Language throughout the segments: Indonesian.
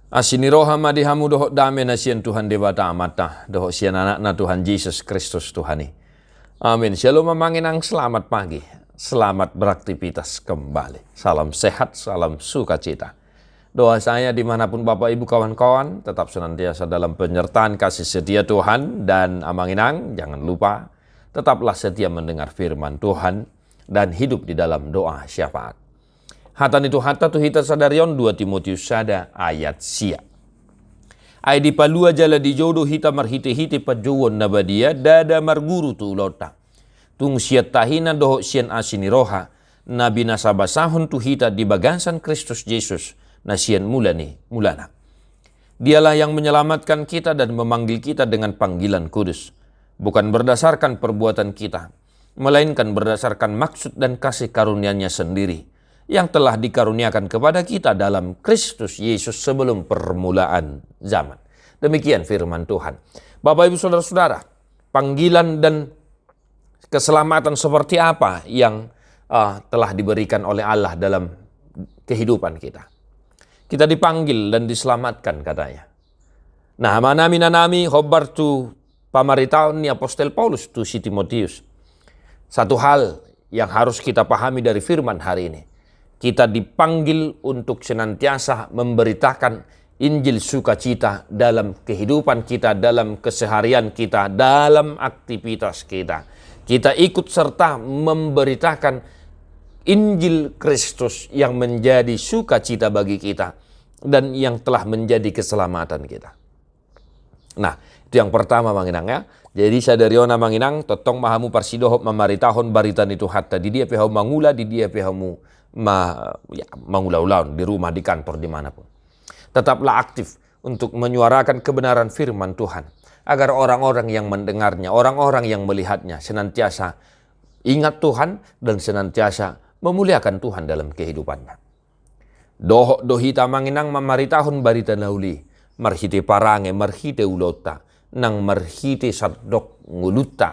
Asini roha madihamu dohok dame na sian Tuhan debata amata dohok sian anak na Tuhan Yesus Kristus Tuhani. Amin. Shalom memanginang, selamat pagi, selamat beraktivitas kembali. Salam sehat, salam sukacita. Doa saya dimanapun Bapak Ibu kawan-kawan tetap senantiasa dalam penyertaan kasih setia Tuhan, dan amanginang jangan lupa tetaplah setia mendengar firman Tuhan dan hidup di dalam doa syafaat. Hatan itu hata tu hita sadarion 2 Timotius sada ayat sia. Ai di palua jala di jodoh hita marhite-hite pajuwon nabadia dada marguru tu ulota. Tung siat tahina doho sian asini roha nabi nasabasahon tu hita di bagasan Kristus Yesus na sian mulana. Dialah yang menyelamatkan kita dan memanggil kita dengan panggilan kudus. Bukan berdasarkan perbuatan kita, melainkan berdasarkan maksud dan kasih karunia-Nya sendiri yang telah dikaruniakan kepada kita dalam Kristus Yesus sebelum permulaan zaman. Demikian firman Tuhan. Bapak Ibu Saudara-saudara, panggilan dan keselamatan seperti apa yang telah diberikan oleh Allah dalam kehidupan kita? Kita dipanggil dan diselamatkan katanya. Nah, manami hobar tu pamaritaon ni Apostel Paulus tu si Timotius. Satu hal yang harus kita pahami dari firman hari ini. Kita dipanggil untuk senantiasa memberitakan Injil sukacita dalam kehidupan kita, dalam keseharian kita, dalam aktivitas kita. Kita ikut serta memberitakan Injil Kristus yang menjadi sukacita bagi kita dan yang telah menjadi keselamatan kita. Nah, itu yang pertama manginang ya. Jadi sadariona manginang totong mahamu parsidohop mamaritahon baritan itu hatta di dia pihau mangula, di dia pihamu mangulau-ulaun di rumah, di kantor, dimanapun. Tetaplah aktif untuk menyuarakan kebenaran firman Tuhan agar orang-orang yang mendengarnya, orang-orang yang melihatnya senantiasa ingat Tuhan dan senantiasa memuliakan Tuhan dalam kehidupannya. Dohok dohita manginang mamaritahon barita nauli marhite parange marhite ulota nang marhite sardok nguluta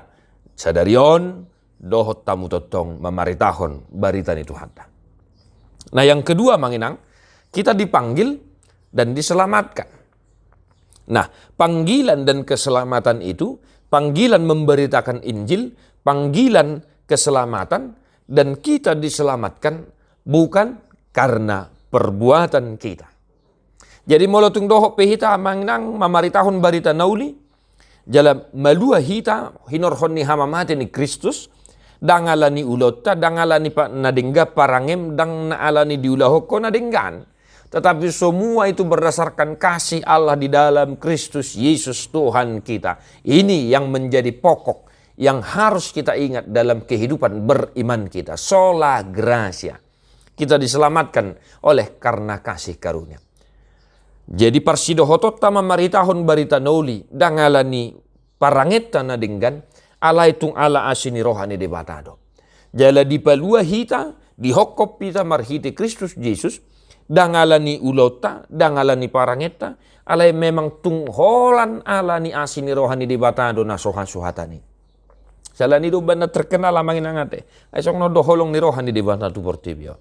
sadarion dohot tamu totong mamaritahon barita ni Tuhan. Nah, yang kedua manginang, kita dipanggil dan diselamatkan. Nah, panggilan dan keselamatan itu, panggilan memberitakan Injil, panggilan keselamatan, dan kita diselamatkan bukan karena perbuatan kita. Jadi molotung dohok pehita manginang mamaritahon barita nauli, jala malua hita hinorhon ni hamamate ni Kristus, dangalani ulota, dangalani nadengga parangem, dang naalani diulahoko nadenggan. Tetapi semua itu berdasarkan kasih Allah di dalam Kristus Yesus Tuhan kita. Ini yang menjadi pokok yang harus kita ingat dalam kehidupan beriman kita. Sola gratia. Kita diselamatkan oleh karena kasih karunia. Jadi parsidohotot mamaritahon barita nauli, dangalani parangeta nadenggan, ala itung ala asini rohani de batado. Jala di palua hita, di hokop kita marhite Kristus Yesus, dangalani ulota, dangalani parangeta, ala memang tungholan ala ni asini rohani de batado na sohan-sohatani. Salani do banda terkenal amangin angate. Ay sok no doholong ni rohani de batado portibio.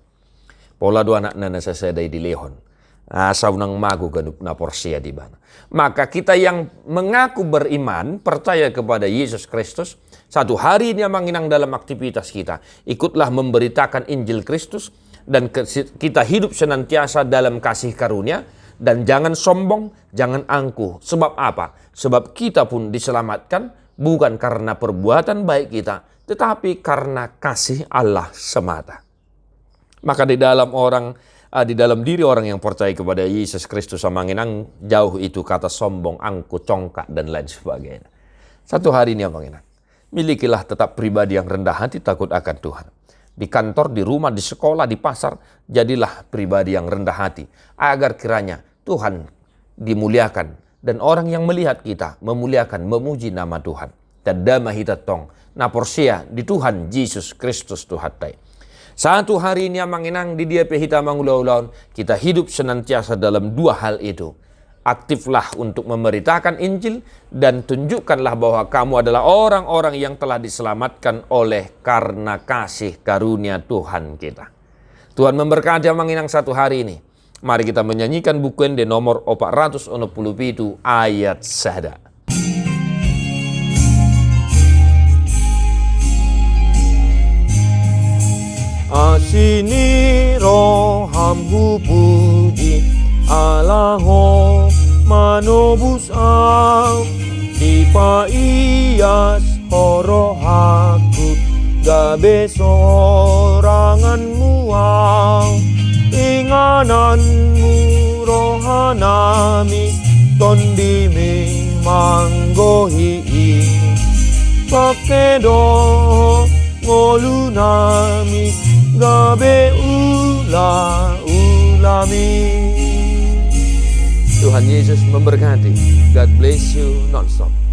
Pola do anak nana sasadai di lehon. Asaw ng mago ganup na porsia di bana. Maka kita yang mengaku beriman, percaya kepada Yesus Kristus, satu hari ini manginang dalam aktivitas kita, ikutlah memberitakan Injil Kristus, dan kita hidup senantiasa dalam kasih karunia, dan jangan sombong, jangan angkuh. Sebab apa? Sebab kita pun diselamatkan bukan karena perbuatan baik kita, tetapi karena kasih Allah semata. Maka di dalam diri orang yang percaya kepada Yesus Kristus amanginang, jauh itu kata sombong, angku, congkak, dan lain sebagainya. Satu hari ini amanginang, milikilah tetap pribadi yang rendah hati, takut akan Tuhan. Di kantor, di rumah, di sekolah, di pasar, jadilah pribadi yang rendah hati, agar kiranya Tuhan dimuliakan, dan orang yang melihat kita memuliakan, memuji nama Tuhan. Tadama hitatong, naporsia di Tuhan Yesus Kristus Tuhan. Satu hari ini amanginang di dia pehita mangulaulaun, kita hidup senantiasa dalam dua hal itu. Aktiflah untuk memberitakan Injil dan tunjukkanlah bahwa kamu adalah orang-orang yang telah diselamatkan oleh karena kasih karunia Tuhan kita. Tuhan memberkati amanginang satu hari ini. Mari kita menyanyikan buku di nomor 467 ayat sada. Asini roham puji Allah ho manobus au ipa ias horo haku gabe soranganmu au ingananmu rohanami tondimi manggohi pakedo ngolunami gabe ulami. Tuhan Yesus memberkati. God bless you non-stop.